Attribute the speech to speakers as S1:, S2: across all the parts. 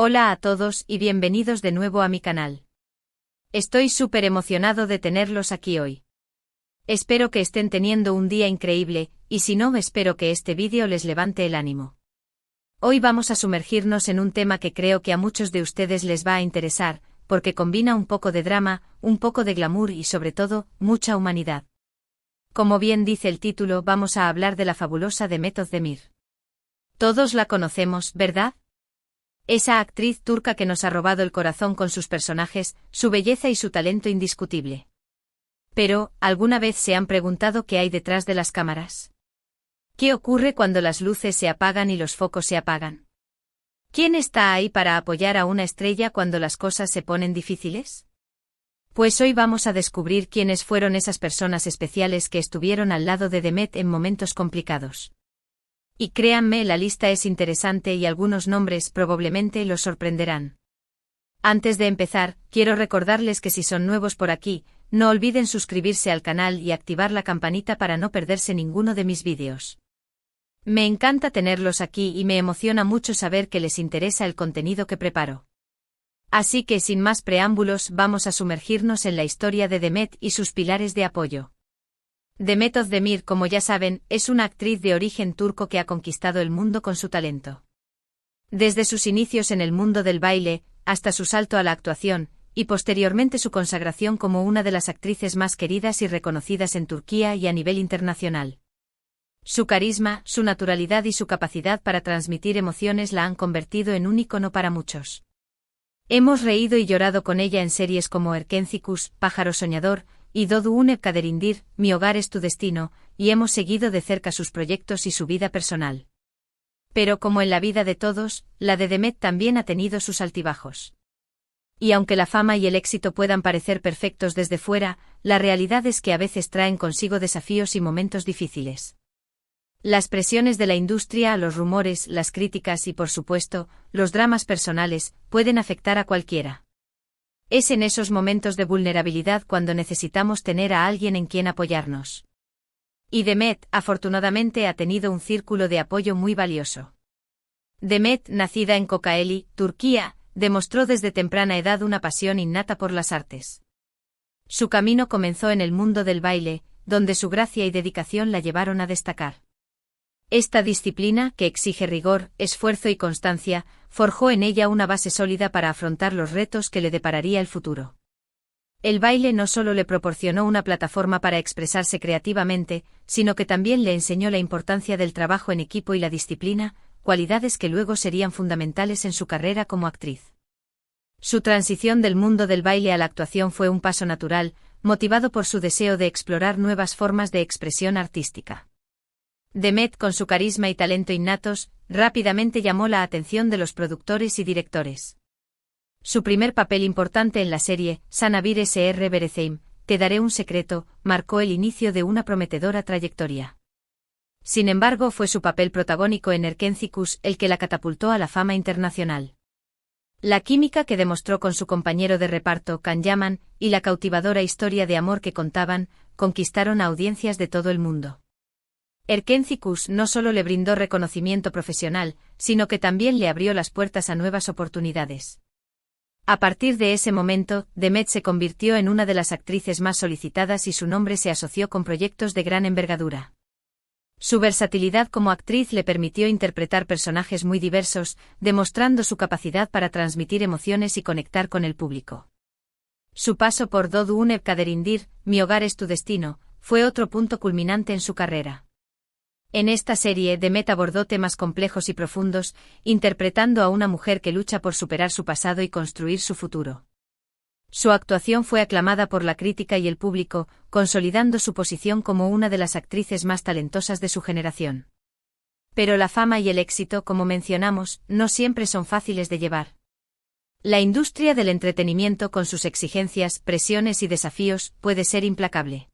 S1: Hola a todos y bienvenidos de nuevo a mi canal. Estoy súper emocionado de tenerlos aquí hoy. Espero que estén teniendo un día increíble, y si no, espero que este vídeo les levante el ánimo. Hoy vamos a sumergirnos en un tema que creo que a muchos de ustedes les va a interesar, porque combina un poco de drama, un poco de glamour y sobre todo, mucha humanidad. Como bien dice el título, vamos a hablar de la fabulosa Demet Özdemir. Todos la conocemos, ¿verdad? Esa actriz turca que nos ha robado el corazón con sus personajes, su belleza y su talento indiscutible. Pero, ¿alguna vez se han preguntado qué hay detrás de las cámaras? ¿Qué ocurre cuando las luces se apagan y los focos se apagan? ¿Quién está ahí para apoyar a una estrella cuando las cosas se ponen difíciles? Pues hoy vamos a descubrir quiénes fueron esas personas especiales que estuvieron al lado de Demet en momentos complicados. Y créanme, la lista es interesante y algunos nombres probablemente los sorprenderán. Antes de empezar, quiero recordarles que si son nuevos por aquí, no olviden suscribirse al canal y activar la campanita para no perderse ninguno de mis vídeos. Me encanta tenerlos aquí y me emociona mucho saber que les interesa el contenido que preparo. Así que sin más preámbulos vamos a sumergirnos en la historia de Demet y sus pilares de apoyo. Demet Özdemir, como ya saben, es una actriz de origen turco que ha conquistado el mundo con su talento. Desde sus inicios en el mundo del baile, hasta su salto a la actuación, y posteriormente su consagración como una de las actrices más queridas y reconocidas en Turquía y a nivel internacional. Su carisma, su naturalidad y su capacidad para transmitir emociones la han convertido en un ícono para muchos. Hemos reído y llorado con ella en series como Erkencikus, Pájaro Soñador, y Doğduğun Kaderindir, Mi hogar es tu destino, y hemos seguido de cerca sus proyectos y su vida personal. Pero como en la vida de todos, la de Demet también ha tenido sus altibajos. Y aunque la fama y el éxito puedan parecer perfectos desde fuera, la realidad es que a veces traen consigo desafíos y momentos difíciles. Las presiones de la industria, los rumores, las críticas y, por supuesto, los dramas personales, pueden afectar a cualquiera. Es en esos momentos de vulnerabilidad cuando necesitamos tener a alguien en quien apoyarnos. Y Demet, afortunadamente, ha tenido un círculo de apoyo muy valioso. Demet, nacida en Kocaeli, Turquía, demostró desde temprana edad una pasión innata por las artes. Su camino comenzó en el mundo del baile, donde su gracia y dedicación la llevaron a destacar. Esta disciplina, que exige rigor, esfuerzo y constancia, forjó en ella una base sólida para afrontar los retos que le depararía el futuro. El baile no solo le proporcionó una plataforma para expresarse creativamente, sino que también le enseñó la importancia del trabajo en equipo y la disciplina, cualidades que luego serían fundamentales en su carrera como actriz. Su transición del mundo del baile a la actuación fue un paso natural, motivado por su deseo de explorar nuevas formas de expresión artística. Demet, con su carisma y talento innatos, rápidamente llamó la atención de los productores y directores. Su primer papel importante en la serie, Sana Bir Sr. Vereceğim, Te daré un secreto, marcó el inicio de una prometedora trayectoria. Sin embargo, fue su papel protagónico en Erkencikus el que la catapultó a la fama internacional. La química que demostró con su compañero de reparto, Can Yaman, y la cautivadora historia de amor que contaban, conquistaron a audiencias de todo el mundo. Erkencikus no solo le brindó reconocimiento profesional, sino que también le abrió las puertas a nuevas oportunidades. A partir de ese momento, Demet se convirtió en una de las actrices más solicitadas y su nombre se asoció con proyectos de gran envergadura. Su versatilidad como actriz le permitió interpretar personajes muy diversos, demostrando su capacidad para transmitir emociones y conectar con el público. Su paso por Doğduğun Kaderindir, Mi hogar es tu destino, fue otro punto culminante en su carrera. En esta serie, Demet abordó temas complejos y profundos, interpretando a una mujer que lucha por superar su pasado y construir su futuro. Su actuación fue aclamada por la crítica y el público, consolidando su posición como una de las actrices más talentosas de su generación. Pero la fama y el éxito, como mencionamos, no siempre son fáciles de llevar. La industria del entretenimiento, con sus exigencias, presiones y desafíos, puede ser implacable.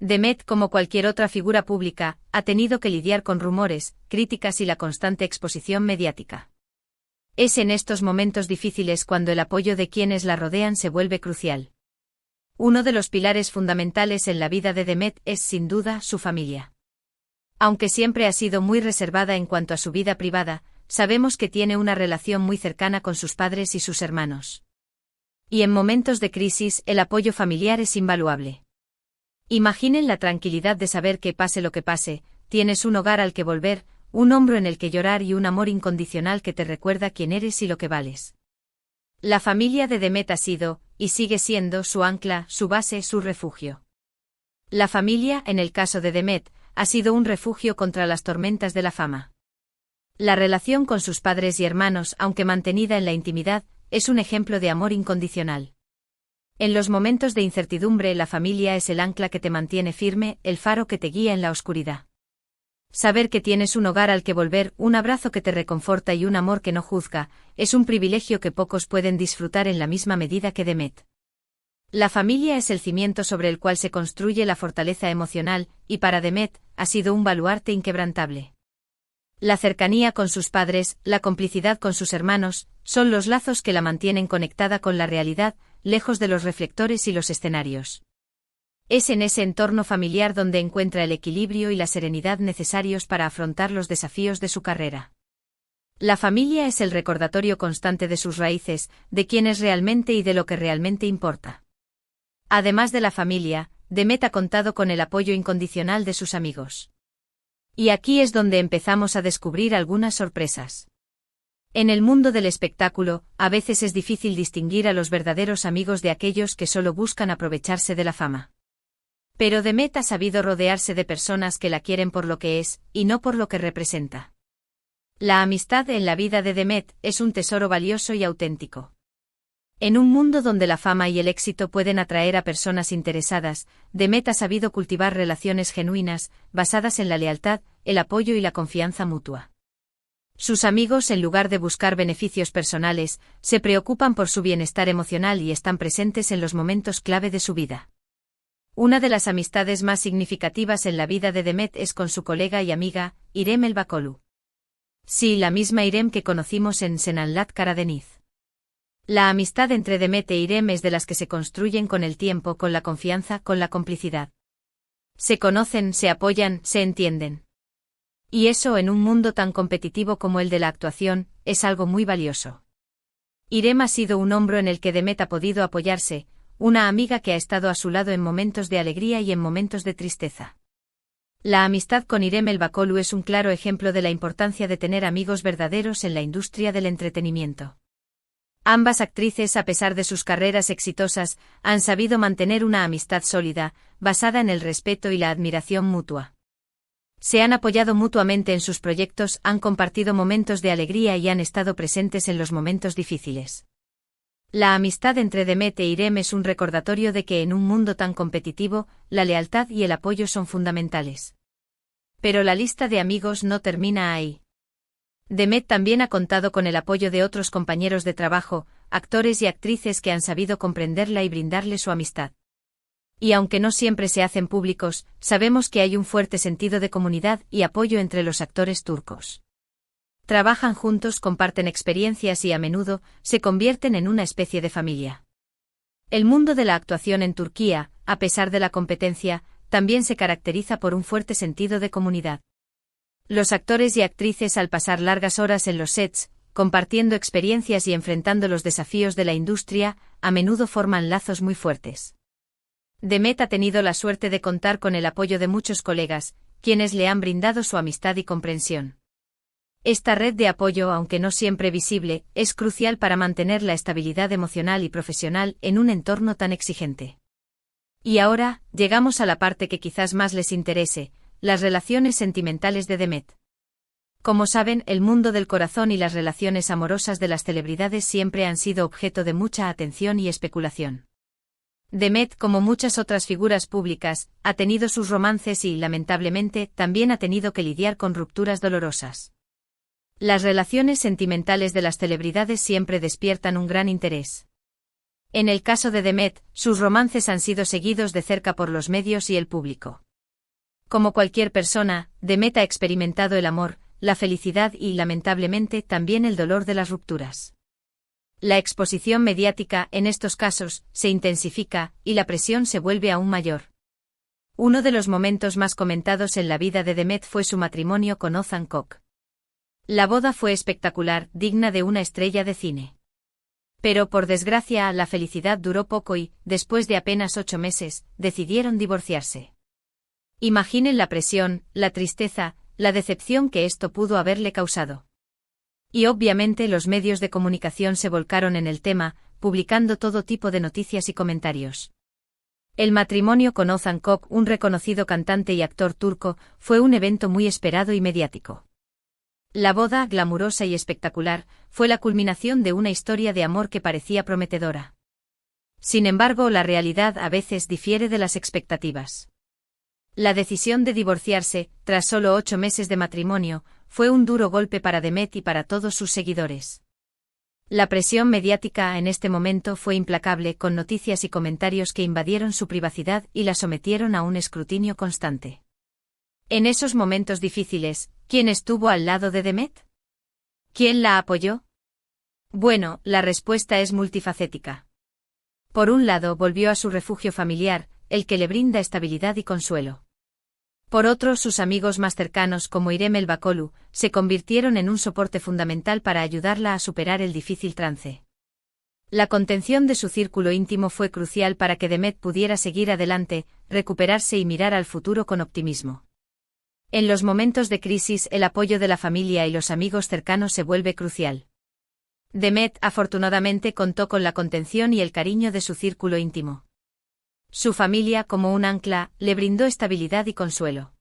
S1: Demet, como cualquier otra figura pública, ha tenido que lidiar con rumores, críticas y la constante exposición mediática. Es en estos momentos difíciles cuando el apoyo de quienes la rodean se vuelve crucial. Uno de los pilares fundamentales en la vida de Demet es, sin duda, su familia. Aunque siempre ha sido muy reservada en cuanto a su vida privada, sabemos que tiene una relación muy cercana con sus padres y sus hermanos. Y en momentos de crisis, el apoyo familiar es invaluable. Imaginen la tranquilidad de saber que pase lo que pase, tienes un hogar al que volver, un hombro en el que llorar y un amor incondicional que te recuerda quién eres y lo que vales. La familia de Demet ha sido, y sigue siendo, su ancla, su base, su refugio. La familia, en el caso de Demet, ha sido un refugio contra las tormentas de la fama. La relación con sus padres y hermanos, aunque mantenida en la intimidad, es un ejemplo de amor incondicional. En los momentos de incertidumbre, la familia es el ancla que te mantiene firme, el faro que te guía en la oscuridad. Saber que tienes un hogar al que volver, un abrazo que te reconforta y un amor que no juzga, es un privilegio que pocos pueden disfrutar en la misma medida que Demet. La familia es el cimiento sobre el cual se construye la fortaleza emocional, y para Demet, ha sido un baluarte inquebrantable. La cercanía con sus padres, la complicidad con sus hermanos, son los lazos que la mantienen conectada con la realidad, lejos de los reflectores y los escenarios. Es en ese entorno familiar donde encuentra el equilibrio y la serenidad necesarios para afrontar los desafíos de su carrera. La familia es el recordatorio constante de sus raíces, de quién es realmente y de lo que realmente importa. Además de la familia, Demet ha contado con el apoyo incondicional de sus amigos. Y aquí es donde empezamos a descubrir algunas sorpresas. En el mundo del espectáculo, a veces es difícil distinguir a los verdaderos amigos de aquellos que solo buscan aprovecharse de la fama. Pero Demet ha sabido rodearse de personas que la quieren por lo que es, y no por lo que representa. La amistad en la vida de Demet es un tesoro valioso y auténtico. En un mundo donde la fama y el éxito pueden atraer a personas interesadas, Demet ha sabido cultivar relaciones genuinas, basadas en la lealtad, el apoyo y la confianza mutua. Sus amigos, en lugar de buscar beneficios personales, se preocupan por su bienestar emocional y están presentes en los momentos clave de su vida. Una de las amistades más significativas en la vida de Demet es con su colega y amiga, Irem Elbakolu. Sí, la misma Irem que conocimos en Senanlat Karadeniz. La amistad entre Demet e Irem es de las que se construyen con el tiempo, con la confianza, con la complicidad. Se conocen, se apoyan, se entienden. Y eso, en un mundo tan competitivo como el de la actuación, es algo muy valioso. Irem ha sido un hombro en el que Demet ha podido apoyarse, una amiga que ha estado a su lado en momentos de alegría y en momentos de tristeza. La amistad con Irem Elbakolu es un claro ejemplo de la importancia de tener amigos verdaderos en la industria del entretenimiento. Ambas actrices, a pesar de sus carreras exitosas, han sabido mantener una amistad sólida, basada en el respeto y la admiración mutua. Se han apoyado mutuamente en sus proyectos, han compartido momentos de alegría y han estado presentes en los momentos difíciles. La amistad entre Demet e Irem es un recordatorio de que en un mundo tan competitivo, la lealtad y el apoyo son fundamentales. Pero la lista de amigos no termina ahí. Demet también ha contado con el apoyo de otros compañeros de trabajo, actores y actrices que han sabido comprenderla y brindarle su amistad. Y aunque no siempre se hacen públicos, sabemos que hay un fuerte sentido de comunidad y apoyo entre los actores turcos. Trabajan juntos, comparten experiencias y a menudo se convierten en una especie de familia. El mundo de la actuación en Turquía, a pesar de la competencia, también se caracteriza por un fuerte sentido de comunidad. Los actores y actrices, al pasar largas horas en los sets, compartiendo experiencias y enfrentando los desafíos de la industria, a menudo forman lazos muy fuertes. Demet ha tenido la suerte de contar con el apoyo de muchos colegas, quienes le han brindado su amistad y comprensión. Esta red de apoyo, aunque no siempre visible, es crucial para mantener la estabilidad emocional y profesional en un entorno tan exigente. Y ahora, llegamos a la parte que quizás más les interese, las relaciones sentimentales de Demet. Como saben, el mundo del corazón y las relaciones amorosas de las celebridades siempre han sido objeto de mucha atención y especulación. Demet, como muchas otras figuras públicas, ha tenido sus romances y, lamentablemente, también ha tenido que lidiar con rupturas dolorosas. Las relaciones sentimentales de las celebridades siempre despiertan un gran interés. En el caso de Demet, sus romances han sido seguidos de cerca por los medios y el público. Como cualquier persona, Demet ha experimentado el amor, la felicidad y, lamentablemente, también el dolor de las rupturas. La exposición mediática, en estos casos, se intensifica, y la presión se vuelve aún mayor. Uno de los momentos más comentados en la vida de Demet fue su matrimonio con Ozan Koç. La boda fue espectacular, digna de una estrella de cine. Pero por desgracia la felicidad duró poco y, después de apenas 8 meses, decidieron divorciarse. Imaginen la presión, la tristeza, la decepción que esto pudo haberle causado. Y obviamente los medios de comunicación se volcaron en el tema, publicando todo tipo de noticias y comentarios. El matrimonio con Ozan Koç, un reconocido cantante y actor turco, fue un evento muy esperado y mediático. La boda, glamurosa y espectacular, fue la culminación de una historia de amor que parecía prometedora. Sin embargo, la realidad a veces difiere de las expectativas. La decisión de divorciarse, tras solo 8 meses de matrimonio, fue un duro golpe para Demet y para todos sus seguidores. La presión mediática en este momento fue implacable, con noticias y comentarios que invadieron su privacidad y la sometieron a un escrutinio constante. En esos momentos difíciles, ¿quién estuvo al lado de Demet? ¿Quién la apoyó? Bueno, la respuesta es multifacética. Por un lado, volvió a su refugio familiar, el que le brinda estabilidad y consuelo. Por otro, sus amigos más cercanos como İrem Elbakolu, se convirtieron en un soporte fundamental para ayudarla a superar el difícil trance. La contención de su círculo íntimo fue crucial para que Demet pudiera seguir adelante, recuperarse y mirar al futuro con optimismo. En los momentos de crisis, el apoyo de la familia y los amigos cercanos se vuelve crucial. Demet, afortunadamente, contó con la contención y el cariño de su círculo íntimo. Su familia, como un ancla, le brindó estabilidad y consuelo.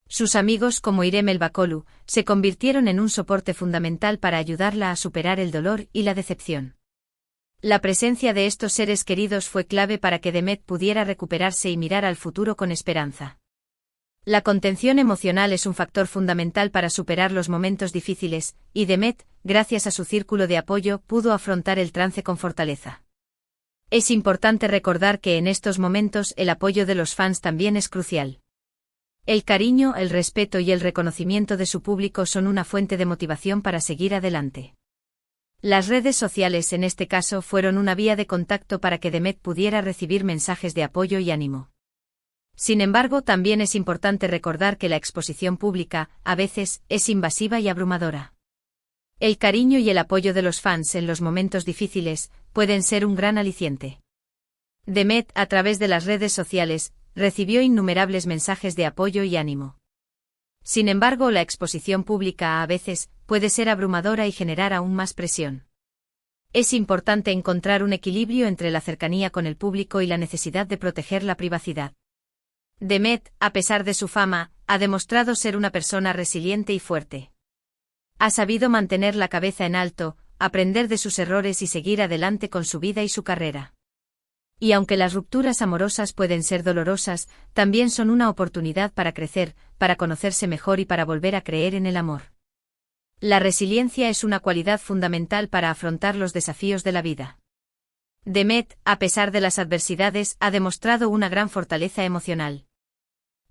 S1: Sus amigos, como İrem Elbakolu, se convirtieron en un soporte fundamental para ayudarla a superar el dolor y la decepción. La presencia de estos seres queridos fue clave para que Demet pudiera recuperarse y mirar al futuro con esperanza. La contención emocional es un factor fundamental para superar los momentos difíciles, y Demet, gracias a su círculo de apoyo, pudo afrontar el trance con fortaleza. Es importante recordar que en estos momentos el apoyo de los fans también es crucial. El cariño, el respeto y el reconocimiento de su público son una fuente de motivación para seguir adelante. Las redes sociales en este caso fueron una vía de contacto para que Demet pudiera recibir mensajes de apoyo y ánimo. Sin embargo, también es importante recordar que la exposición pública, a veces, es invasiva y abrumadora. El cariño y el apoyo de los fans en los momentos difíciles pueden ser un gran aliciente. Demet, a través de las redes sociales, recibió innumerables mensajes de apoyo y ánimo. Sin embargo, la exposición pública a veces puede ser abrumadora y generar aún más presión. Es importante encontrar un equilibrio entre la cercanía con el público y la necesidad de proteger la privacidad. Demet, a pesar de su fama, ha demostrado ser una persona resiliente y fuerte. Ha sabido mantener la cabeza en alto, aprender de sus errores y seguir adelante con su vida y su carrera. Y aunque las rupturas amorosas pueden ser dolorosas, también son una oportunidad para crecer, para conocerse mejor y para volver a creer en el amor. La resiliencia es una cualidad fundamental para afrontar los desafíos de la vida. Demet, a pesar de las adversidades, ha demostrado una gran fortaleza emocional.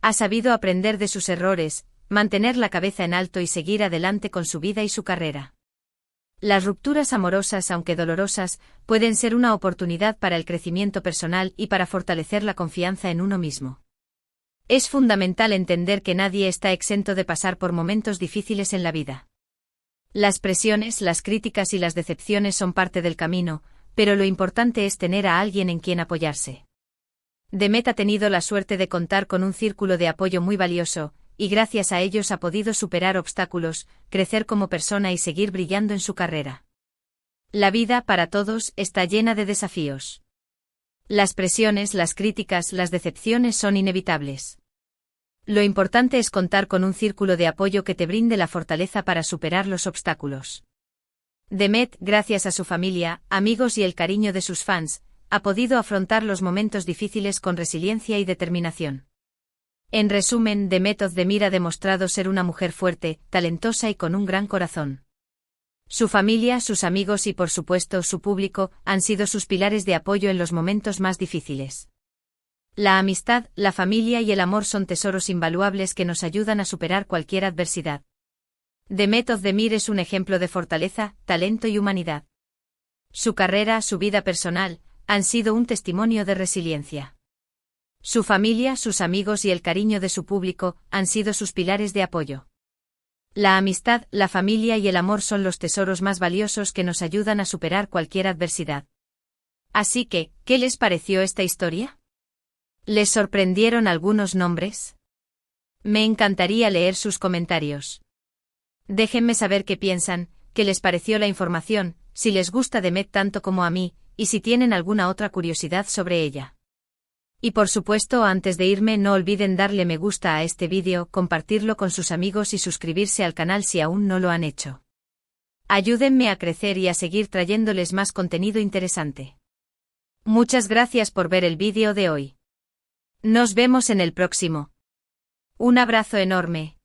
S1: Ha sabido aprender de sus errores, mantener la cabeza en alto y seguir adelante con su vida y su carrera. Las rupturas amorosas, aunque dolorosas, pueden ser una oportunidad para el crecimiento personal y para fortalecer la confianza en uno mismo. Es fundamental entender que nadie está exento de pasar por momentos difíciles en la vida. Las presiones, las críticas y las decepciones son parte del camino, pero lo importante es tener a alguien en quien apoyarse. Demet ha tenido la suerte de contar con un círculo de apoyo muy valioso, y gracias a ellos ha podido superar obstáculos, crecer como persona y seguir brillando en su carrera. La vida, para todos, está llena de desafíos. Las presiones, las críticas, las decepciones son inevitables. Lo importante es contar con un círculo de apoyo que te brinde la fortaleza para superar los obstáculos. Demet, gracias a su familia, amigos y el cariño de sus fans, ha podido afrontar los momentos difíciles con resiliencia y determinación. En resumen, Demet Özdemir ha demostrado ser una mujer fuerte, talentosa y con un gran corazón. Su familia, sus amigos y por supuesto su público han sido sus pilares de apoyo en los momentos más difíciles. La amistad, la familia y el amor son tesoros invaluables que nos ayudan a superar cualquier adversidad. Demet Özdemir es un ejemplo de fortaleza, talento y humanidad. Su carrera, su vida personal, han sido un testimonio de resiliencia. Su familia, sus amigos y el cariño de su público han sido sus pilares de apoyo. La amistad, la familia y el amor son los tesoros más valiosos que nos ayudan a superar cualquier adversidad. Así que, ¿qué les pareció esta historia? ¿Les sorprendieron algunos nombres? Me encantaría leer sus comentarios. Déjenme saber qué piensan, qué les pareció la información, si les gusta Demet tanto como a mí, y si tienen alguna otra curiosidad sobre ella. Y por supuesto, antes de irme, no olviden darle me gusta a este vídeo, compartirlo con sus amigos y suscribirse al canal si aún no lo han hecho. Ayúdenme a crecer y a seguir trayéndoles más contenido interesante. Muchas gracias por ver el vídeo de hoy. Nos vemos en el próximo. Un abrazo enorme.